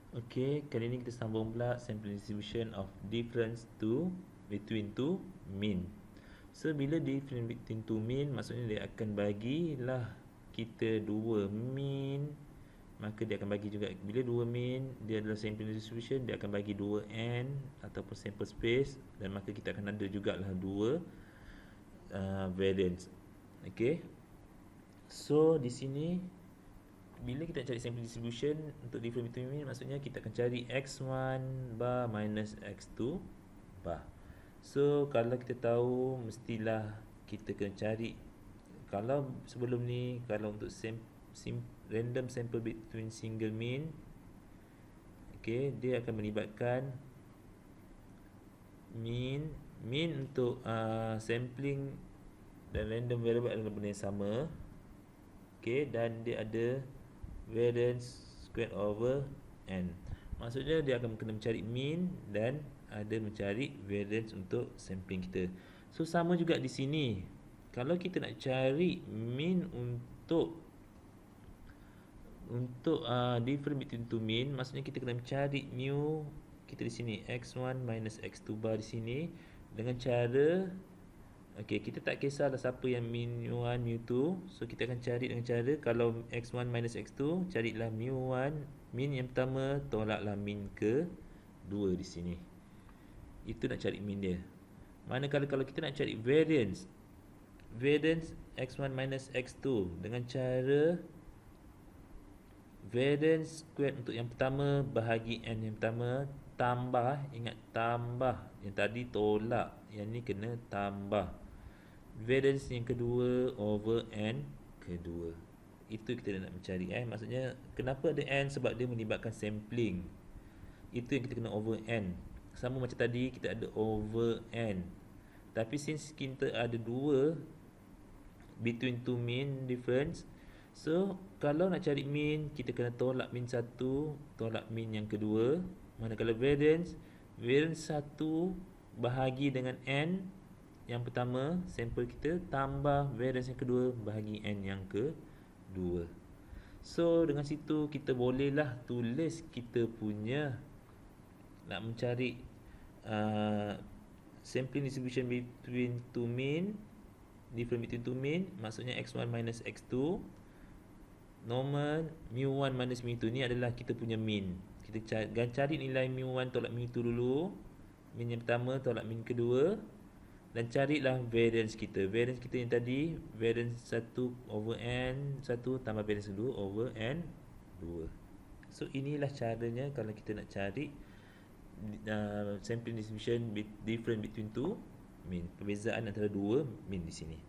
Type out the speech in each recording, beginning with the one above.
Okay, kali ini kita sambung pula sample distribution of difference to between two mean. So bila difference between two mean, maksudnya dia akan bagilah kita dua mean, maka dia akan bagi juga bila dua mean dia adalah sample distribution, dia akan bagi dua n ataupun sample space, dan maka kita akan ada jugalah dua variance. Okay, so di sini bila kita cari sample distribution untuk difference between mean, maksudnya kita akan cari x1 bar minus x2 bar. So kalau kita tahu, mestilah kita kena cari, kalau sebelum ni, kalau untuk random sample between single mean, okay, dia akan melibatkan mean untuk sampling dan random variable adalah benda yang sama. Okay, dan dia ada variance squared over n. Maksudnya dia akan kena mencari mean dan ada mencari variance untuk sampling kita. So sama juga di sini. Kalau kita nak cari mean untuk difference between two mean, maksudnya kita kena mencari mu kita di sini, x1 minus x2 bar di sini, dengan cara, okay, kita tak kisahlah siapa yang min mu1, mu2. So kita akan cari dengan cara, kalau x1 minus x2, carilah mu1, min yang pertama, tolaklah min ke-2 di sini. Itu nak cari min dia. Manakala kalau kita nak cari variance x1 minus x2 dengan cara variance squared untuk yang pertama bahagi n yang pertama, tambah, ingat tambah, yang tadi tolak, yang ni kena tambah variance yang kedua over n kedua. Itu kita nak mencari. Maksudnya kenapa ada n? Sebab dia melibatkan sampling. Itu yang kita kena over n. Sama macam tadi kita ada over n. Tapi since kita ada dua between two mean difference, so kalau nak cari mean, kita kena tolak mean satu, tolak mean yang kedua. Manakala variance satu bahagi dengan n yang pertama, sampel kita, tambah variance yang kedua bahagi n yang kedua. So dengan situ kita bolehlah tulis kita punya nak mencari sampling distribution between two mean, difference between two mean, maksudnya x1 minus x2, normal mu1 minus mu2 ni adalah kita punya mean. Kita cari nilai mu1 tolak mu2 dulu, mean yang pertama tolak mean kedua, dan carilah variance kita. Variance kita yang tadi, variance 1 over n 1 tambah variance 2 over n 2. So inilah caranya kalau kita nak cari sampling distribution difference between two mean, perbezaan antara dua mean di sini.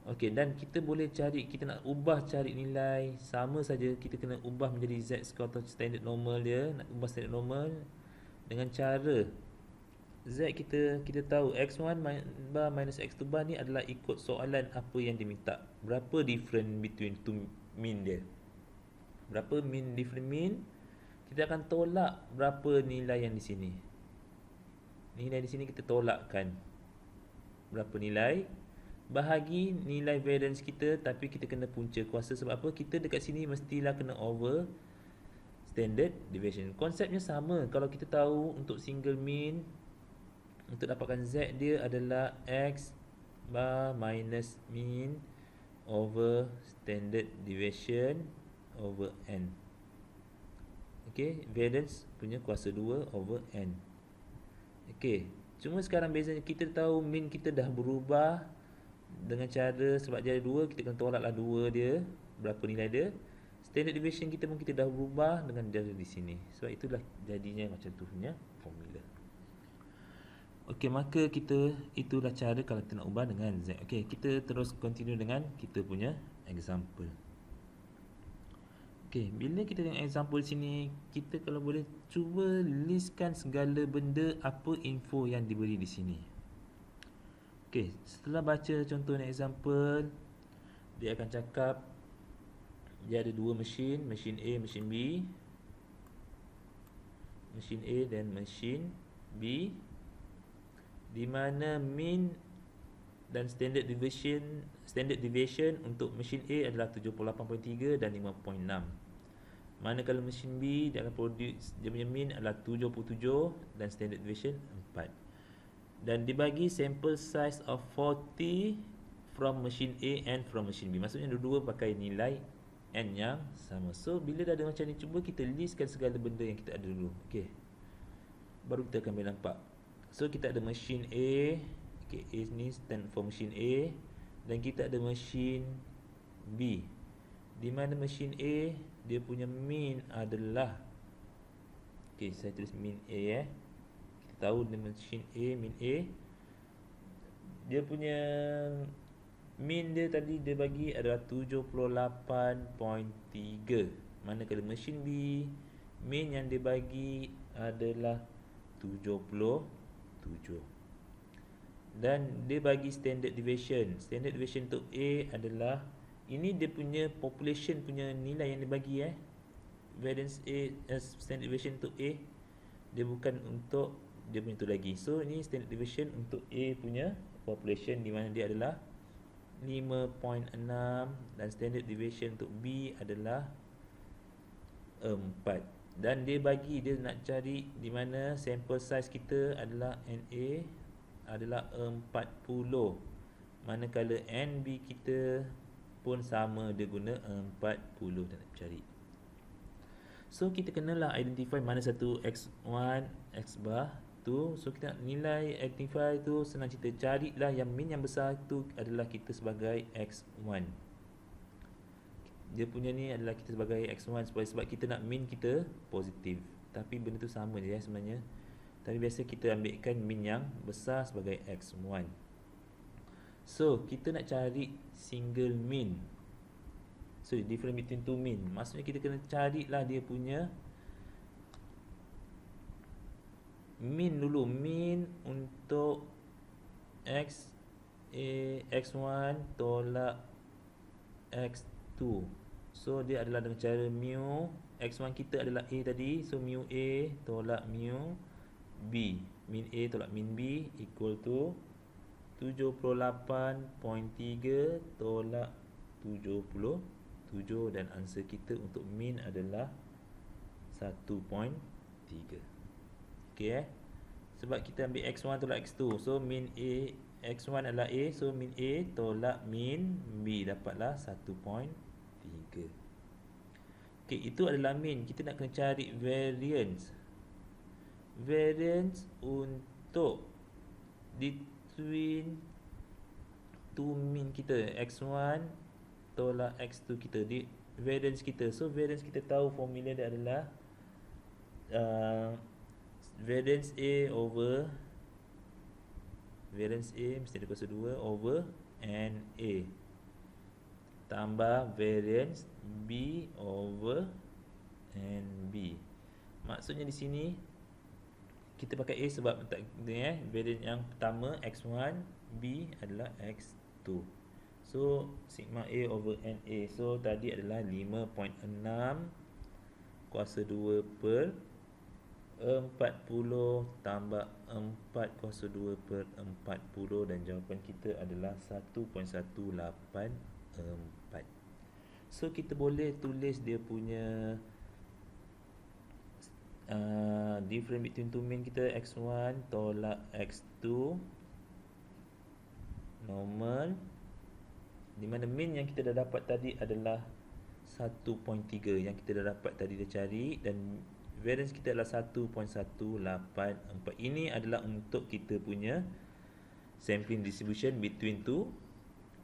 Okey, dan kita boleh cari, kita nak ubah cari nilai, sama saja kita kena ubah menjadi z square atau standard normal dia. Nak ubah standard normal dengan cara z kita tahu x1 bar minus x2 bar ni adalah ikut soalan apa yang diminta. Berapa different between two mean dia? Berapa mean different mean? Kita akan tolak berapa nilai yang di sini. Nilai di sini kita tolakkan. Berapa nilai? Bahagi nilai variance kita, tapi kita kena punca kuasa. Sebab apa? Kita dekat sini mestilah kena over standard deviation. Konsepnya sama. Kalau kita tahu untuk single mean, untuk dapatkan z dia adalah x bar minus mean over standard deviation over n. Okay, variance punya kuasa 2 over n. Okay, cuma sekarang bezanya kita tahu mean kita dah berubah dengan cara, sebab dia ada 2, kita kena tolaklah 2 dia, berapa nilai dia. Standard deviation kita pun kita dah berubah dengan cara di sini. Sebab itulah jadinya macam tu punya formula. Okey, maka itulah cara kalau kita nak ubah dengan z. Okey, kita terus continue dengan kita punya example. Okey, bila kita tengok example sini, kita kalau boleh cuba listkan segala benda apa info yang diberi di sini. Okey, setelah baca contoh dan example, dia akan cakap dia ada dua mesin, mesin A, mesin B. Mesin A dan mesin B, di mana mean dan standard deviation untuk mesin A adalah 78.3 dan 5.6. Manakala mesin B dia akan produce, dia punya mean adalah 77 dan standard deviation 4. Dan dibagi sample size of 40 from machine A and from machine B. Maksudnya dua-dua pakai nilai N yang sama. So bila dah ada macam ni, cuba kita listkan segala benda yang kita ada dulu. Okey, baru kita akan boleh nampak. So kita ada machine A. Okay, A ni stand for machine A. Dan kita ada machine B, di mana machine A dia punya mean adalah, okay, saya tulis mean A kita tahu dia machine A, mean A, dia punya mean dia tadi dia bagi adalah 78.3. Manakala machine B, mean yang dia bagi adalah 77. Dan dia bagi standard deviation. Standard deviation untuk A adalah, ini dia punya population punya nilai yang dia bagi variance A, standard deviation untuk A, dia bukan untuk dia punya tu lagi. So ini standard deviation untuk A punya population, di mana dia adalah 5.6 dan standard deviation untuk B adalah 4. Dan dia bagi, dia nak cari di mana sample size kita adalah NA adalah 40. Manakala NB kita pun sama, dia guna 40 dan nak cari. So kita kenalah identify mana satu X1, X bar tu. So kita nak nilai identify tu, senang cerita, carilah yang min yang besar tu adalah kita sebagai X1. Dia punya ni adalah kita sebagai X1 sebab kita nak min kita positif. Tapi benda tu sama je sebenarnya. Tapi biasa kita ambilkan min yang besar sebagai X1. So kita nak cari single mean. So difference between two mean, maksudnya kita kena carilah dia punya mean dulu. Mean untuk X1 tolak X2. So dia adalah dengan cara mu. X1 kita adalah A tadi. So mu A tolak mu B. Min A tolak min B equal to 78.3 tolak 77. Dan answer kita untuk min adalah 1.3. Okay sebab kita ambil X1 tolak X2. So min A, X1 adalah A. So min A tolak min B, dapatlah 1.3. Okay, itu adalah min. Kita nak kena cari variance. Variance untuk between two min kita, X1 tolak X2 kita, di variance kita. So variance kita tahu formula dia adalah variance A over variance A mesti ada kuasa 2 over NA tambah variance B over NB. Maksudnya di sini kita pakai A sebab variance yang pertama X1, B adalah X2. So sigma A over NA. So tadi adalah 5.6 kuasa 2 per 40 tambah 4 kuasa 2 per 40. Dan jawapan kita adalah 1.184. So kita boleh tulis dia punya difference between two mean kita, X1 tolak X2 normal, di mana mean yang kita dah dapat tadi adalah 1.3 yang kita dah dapat tadi dah cari, dan variance kita adalah 1.184. Ini adalah untuk kita punya sampling distribution between two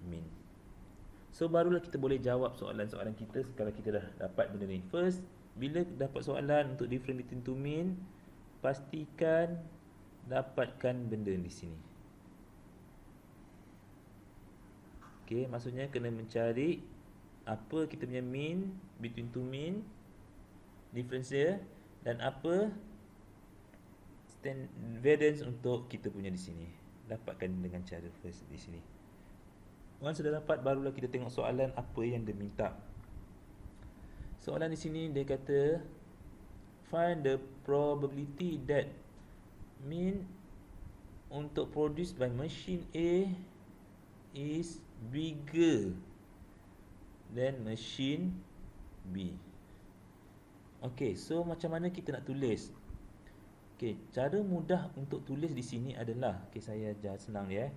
mean. So barulah kita boleh jawab soalan-soalan kita kalau kita dah dapat benda ni. First, bila dapat soalan untuk difference between two mean, pastikan dapatkan benda di sini. Okey, maksudnya kena mencari apa kita punya mean between two mean, difference dia, dan apa variance untuk kita punya di sini. Dapatkan dengan cara first di sini. Once sudah dapat, barulah kita tengok soalan apa yang dia minta. Soalan di sini dia kata find the probability that mean untuk produced by machine A is bigger than machine B. Okey, so macam mana kita nak tulis? Okey, cara mudah untuk tulis di sini adalah, okey saya ajar senang dia.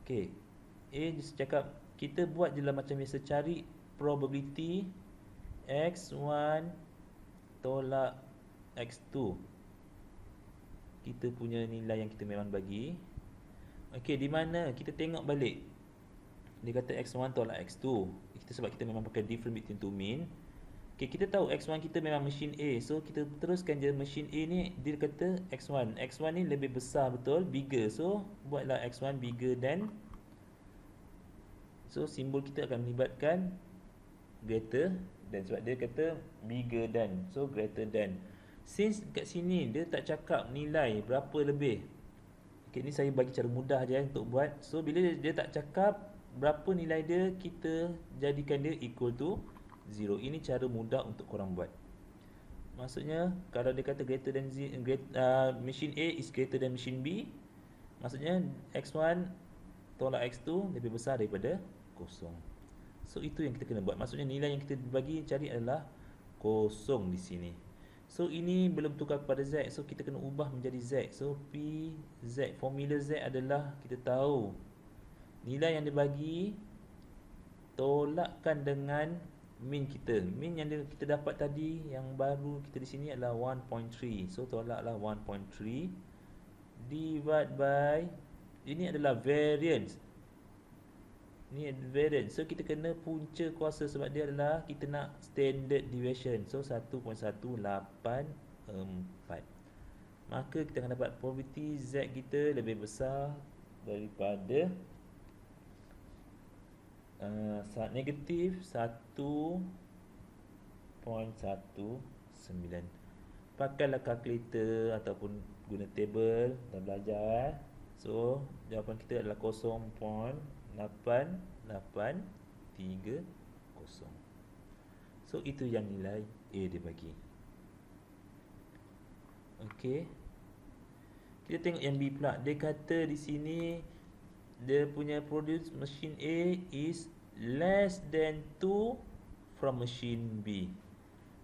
Okey, dia cakap kita buat je lah macam biasa, cari probability x1 tolak x2. Kita punya nilai yang kita memang bagi. Okey, di mana kita tengok balik. Dia kata x1 tolak x2. Kita sebab kita memang pakai different between two mean. Okay, kita tahu X1 kita memang mesin A. So, kita teruskan je mesin A ni. Dia kata X1. X1 ni lebih besar betul. Bigger. So, buatlah X1 bigger than. So, simbol kita akan melibatkan greater than. Sebab dia kata bigger than. So, greater than. Since kat sini dia tak cakap nilai berapa lebih. Okay, ni saya bagi cara mudah je untuk buat. So, bila dia tak cakap berapa nilai dia, kita jadikan dia equal to 0. Ini cara mudah untuk korang buat. Maksudnya kalau dia kata greater than machine A is greater than machine B, maksudnya x1 tolak x2 lebih besar daripada kosong. So itu yang kita kena buat. Maksudnya nilai yang kita bagi cari adalah kosong di sini. So ini belum tukar kepada Z. So kita kena ubah menjadi Z. So P Z, formula Z adalah kita tahu nilai yang dibagi tolakkan dengan min kita. Min yang kita dapat tadi yang baru kita di sini adalah 1.3. So tolaklah 1.3 divide by, ini adalah variance. Ni variance. So kita kena punca kuasa sebab dia adalah kita nak standard deviation. So 1.184. Maka kita akan dapat probability Z kita lebih besar daripada negatif 1.19. Pakailah kalkulator ataupun guna table dan belajar. So jawapan kita adalah 0.8830. So itu yang nilai A dia bagi. Okey, kita tengok yang B pula. Dia kata di sini dia punya produce machine A is less than 2 from machine B.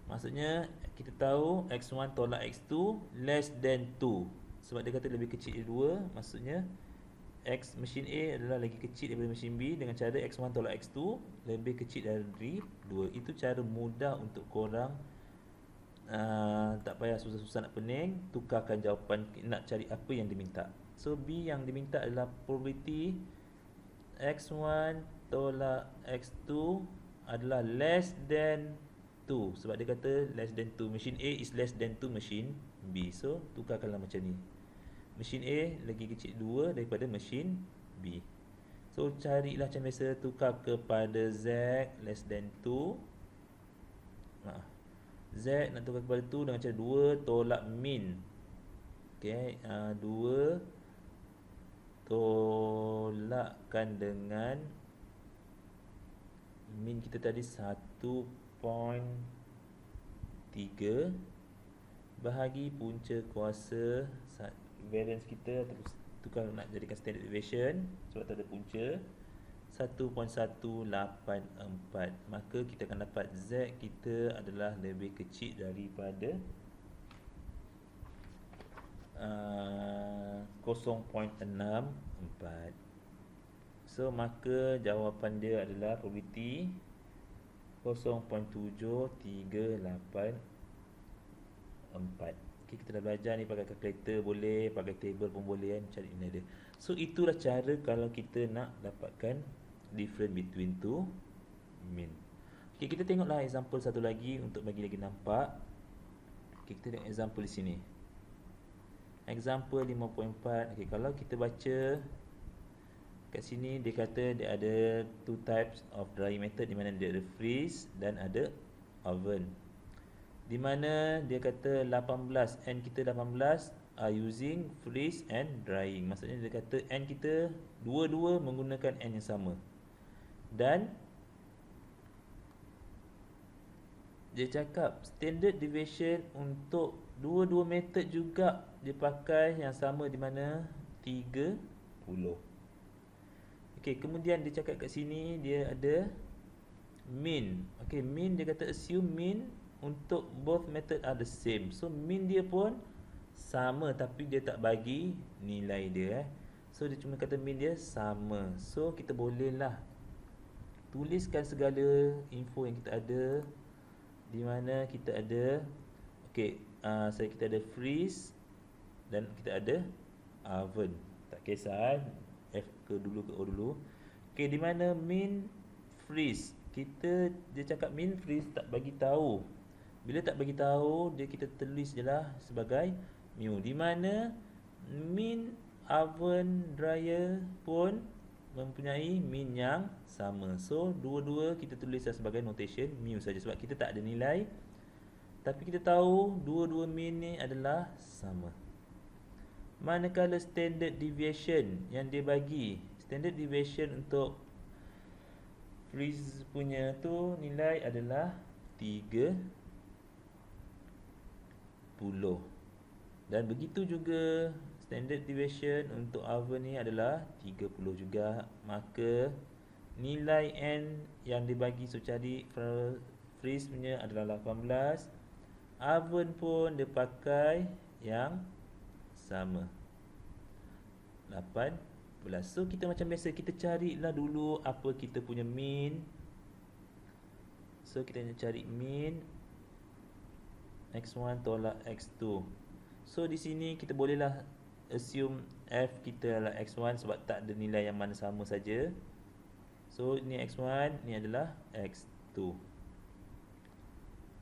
Maksudnya kita tahu x1 tolak x2 less than 2. Sebab dia kata lebih kecil dari 2. Maksudnya X machine A adalah lagi kecil daripada machine B. Dengan cara x1 tolak x2 lebih kecil dari 2. Itu cara mudah untuk korang tak payah susah-susah nak pening, tukarkan jawapan, nak cari apa yang diminta. So B yang diminta adalah probability x1 tolak x2 adalah less than 2. Sebab dia kata less than 2. Machine A is less than 2 machine B. So tukarkanlah macam ni. Machine A lagi kecil 2 daripada machine B. So carilah macam biasa, tukar kepada Z less than 2. Z nak tukar kepada 2 dengan cara 2 tolak min. Okay, 2 tolakkan dengan min kita tadi 1.3 bahagi punca kuasa variance kita, atau tukar nak jadikan standard deviation sebab tak ada punca 1.184. Maka kita akan dapat Z kita adalah lebih kecil daripada 0.64. So maka jawapan dia adalah probability 0.7384. Okay, kita dah belajar ni, pakai kalkulator boleh, pakai table pun boleh kan, cari nilai dia. So itulah cara kalau kita nak dapatkan difference between two mean. Okay, kita tengoklah example satu lagi untuk bagi lagi nampak. Okay, kita tengok example di sini. Example 5.4. Okay, kalau kita baca kat sini, dia kata dia ada two types of drying method, di mana dia ada freeze dan ada oven. Di mana dia kata 18, N kita 18 are using freeze and drying. Maksudnya dia kata N kita dua-dua menggunakan N yang sama. Dan dia cakap standard deviation untuk dua-dua method juga dia pakai yang sama, di mana 30. Okey, kemudian dia cakap kat sini dia ada mean. Okey, mean dia kata assume mean untuk both method are the same. So mean dia pun sama, tapi dia tak bagi nilai dia. So dia cuma kata mean dia sama. So kita bolehlah tuliskan segala info yang kita ada, di mana kita ada kita ada freeze dan kita ada oven. Tak kisah F ke dulu ke O dulu. Di mana mean freeze, dia cakap mean freeze tak bagi tahu. Bila tak bagi tahu, kita tulis je lah sebagai mu. Di mana mean oven dryer pun mempunyai mean yang sama. So dua-dua kita tulis sebagai notation mu saja, sebab kita tak ada nilai, tapi kita tahu dua-dua mean ni adalah sama. Manakala standard deviation yang dia bagi, standard deviation untuk freeze punya tu nilai adalah 30, dan begitu juga standard deviation untuk oven ni adalah 30 juga. Maka nilai N yang dibagi cari freeze punya adalah 18. Oven pun dia pakai yang sama, 18. So kita macam biasa, kita carilah dulu apa kita punya mean. So kita nak cari mean X1 tolak X2. So di sini kita bolehlah assume F kita adalah X1 sebab tak ada nilai yang mana sama saja. So ni X1, ni adalah X2.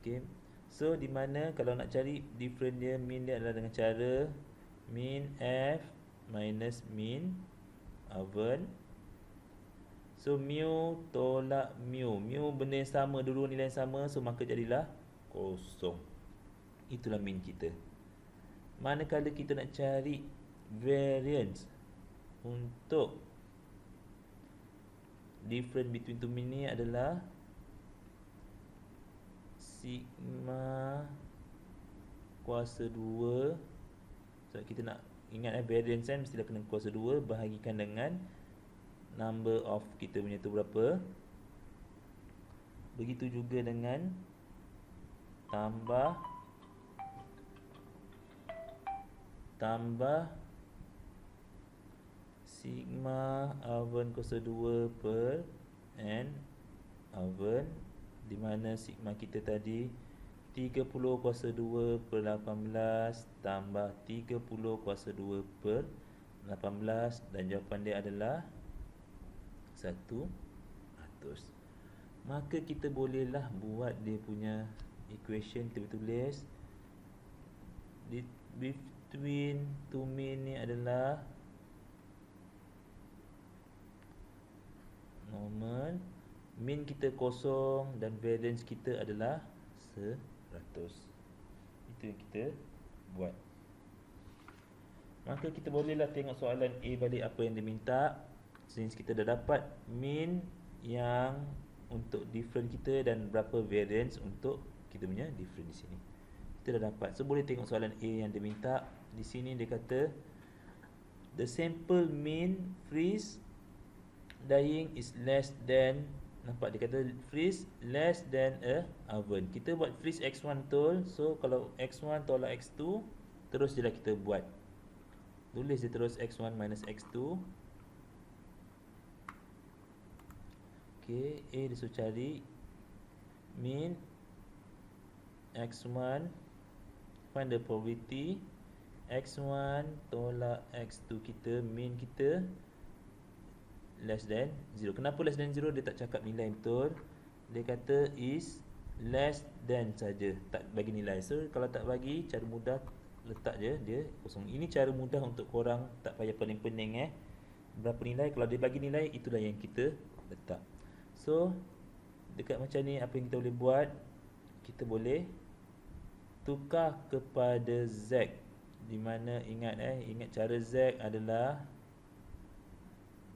Okay. So di mana kalau nak cari different dia, mean dia adalah dengan cara mean F minus mean oven. So mu tolak mu. Mu benda yang sama dulu, nilai yang sama, so maka jadilah kosong. Itulah mean kita. Manakala kita nak cari variance untuk difference between two mean ni adalah sigma kuasa 2. So kita nak ingat variance kan mestilah kena kuasa 2 bahagikan dengan number of kita punya tu berapa. Begitu juga dengan tambah sigma oven kuasa 2 per n oven, di mana sigma kita tadi 30 kuasa 2 per 18 tambah 30 kuasa 2 per 18, dan jawapan dia adalah 100. Maka kita bolehlah buat dia punya equation. Kita tulis between two mean ni adalah normal, mean kita kosong dan variance kita adalah 100. Itu yang kita buat. Maka kita bolehlah tengok soalan A balik apa yang dia minta. Since kita dah dapat mean yang untuk different kita dan berapa variance untuk kita punya different di sini, kita dah dapat. So boleh tengok soalan A yang dia minta. Di sini dia kata the sample mean freeze dying is less than, nampak dia kata freeze less than a oven. Kita buat freeze X1 betul. So kalau X1 tolak X2, terus je lah kita buat. Tulis dia terus X1 minus X2. Okay, A dia suruh cari mean X1, find the probability X1 tolak X2 kita, mean kita less than 0. Kenapa less than 0? Dia tak cakap nilai betul. Dia kata is less than saja, tak bagi nilai. So kalau tak bagi, cara mudah letak je dia kosong. Ini cara mudah untuk korang tak payah pening-pening berapa nilai. Kalau dia bagi nilai, itulah yang kita letak. So dekat macam ni, apa yang kita boleh buat, kita boleh tukar kepada Z. Di mana ingat cara Z adalah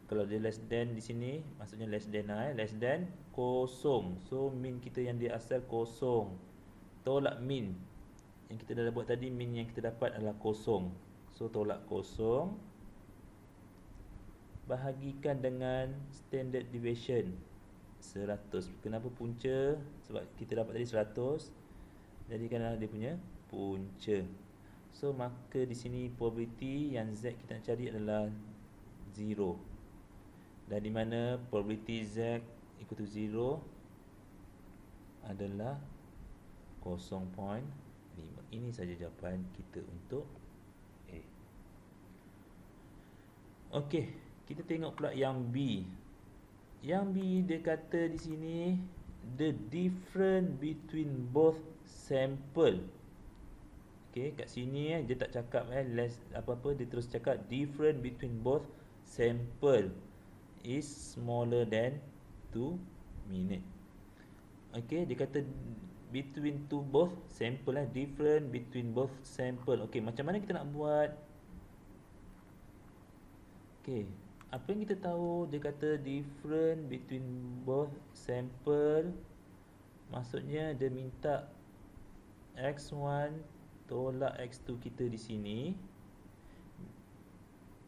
kalau dia less than di sini, maksudnya less than less than kosong. So mean kita yang dia asal kosong, tolak mean yang kita dah buat tadi, mean yang kita dapat adalah kosong. So tolak kosong bahagikan dengan standard deviation 100. Kenapa punca? Sebab kita dapat tadi 100. Jadikanlah dia punya punca. So maka di sini probability yang Z kita nak cari adalah 0. Dan di mana probability Z equal to 0 adalah 0.5. Ini saja jawapan kita untuk A. Okey, kita tengok pula yang B. Yang B dia kata di sini the difference between both sample. Okey, kat sini dia tak cakap less apa-apa, dia terus cakap difference between both sample is smaller than 2 minute. Okey, dia kata between two both sample different between both sample. Okey, macam mana kita nak buat? Okey, apa yang kita tahu dia kata different between both sample, maksudnya dia minta X1 tolak X2 kita di sini.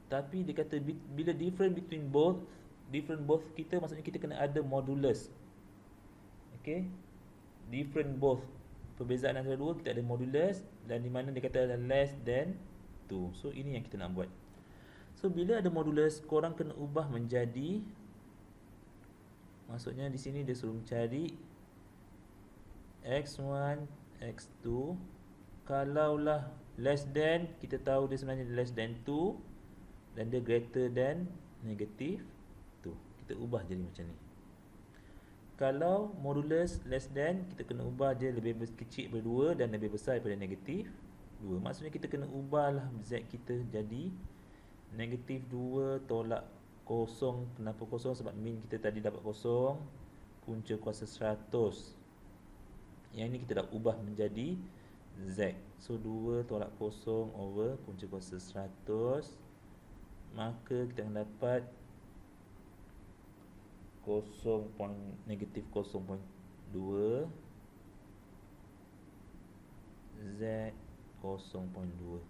Tapi dia kata bila different between both kita, maksudnya kita kena ada modulus. Okey, different both, perbezaan antara dua kita ada modulus, dan di mana dia kata ada less than 2. So ini yang kita nak buat. So bila ada modulus, korang kena ubah menjadi, maksudnya di sini dia suruh mencari X1 X2. Kalaulah less than, kita tahu dia sebenarnya less than 2 dan dia greater than negative 2. Kita ubah jadi macam ni. Kalau modulus less than, kita kena ubah dia lebih kecil daripada 2 dan lebih besar daripada negatif 2. Maksudnya kita kena ubahlah Z kita jadi negatif 2 tolak kosong. Kenapa kosong? Sebab min kita tadi dapat kosong, punca kuasa 100. Yang ini kita dah ubah menjadi Z. So 2 tolak kosong over punca kuasa 100. Maka kita akan dapat negatif 0.2 Z 0.2.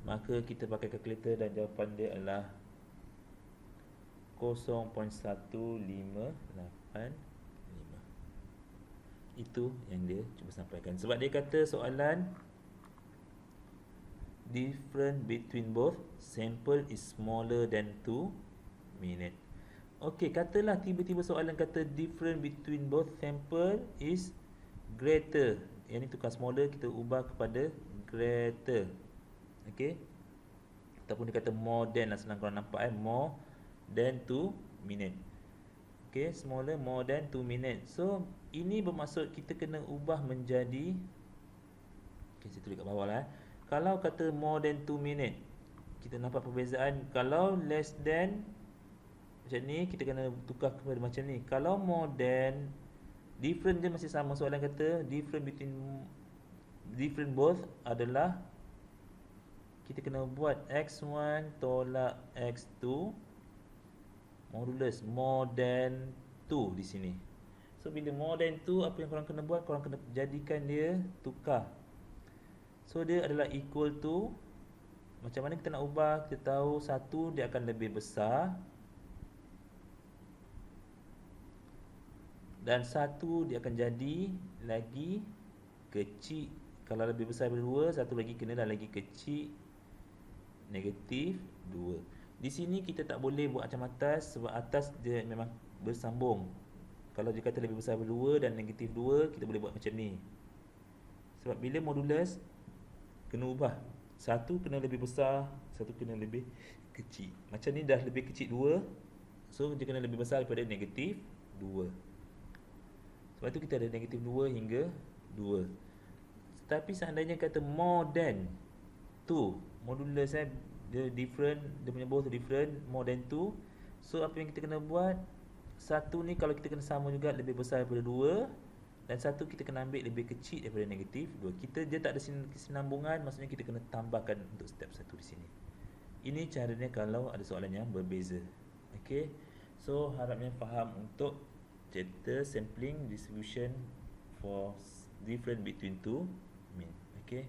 Maka kita pakai kalkulator dan jawapan dia adalah 0.1585. Itu yang dia cuba sampaikan. Sebab dia kata soalan difference between both sample is smaller than 2 minute. Okey, katalah tiba-tiba soalan kata difference between both sample is greater. Yang ni tukar smaller, kita ubah kepada greater. Okey, ataupun dia kata more than lah, senang korang nampak more than 2 minute. Okey, smaller more than 2 minute. So ini bermaksud kita kena ubah menjadi, okey, saya tulis kat bawah lah. Kalau kata more than 2 minute, kita nampak perbezaan. Kalau less than macam ni, kita kena tukar kepada macam ni. Kalau more than, different dia masih sama. Soalan kata different between both adalah, kita kena buat X1 tolak X2 modulus more than 2 di sini. So bila more than 2, apa yang korang kena buat? Korang kena jadikan dia tukar. So dia adalah equal to, macam mana kita nak ubah? Kita tahu 1 dia akan lebih besar dan 1 dia akan jadi lagi kecil. Kalau lebih besar daripada 2, 1 lagi kena dah lagi kecil, negatif 2. Di sini kita tak boleh buat macam atas, sebab atas dia memang bersambung. Kalau dia kata lebih besar daripada 2 dan negatif 2, kita boleh buat macam ni. Sebab bila modulus kena ubah, 1 kena lebih besar, 1 kena lebih kecil. Macam ni dah lebih kecil 2, so dia kena lebih besar daripada negatif 2. Sebab tu kita ada negatif 2 hingga 2. Tapi seandainya kata more than 2, modulus dia different, dia punya both different, more than 2. So apa yang kita kena buat? 1 ni kalau kita kena sama juga lebih besar daripada 2, dan 1 kita kena ambil lebih kecil daripada negatif 2. Dia tak ada kesinambungan, maksudnya kita kena tambahkan untuk step 1 di sini. Ini caranya kalau ada soalan yang berbeza. Okey. So harapnya faham untuk chapter sampling distribution for different between two mean. Okey.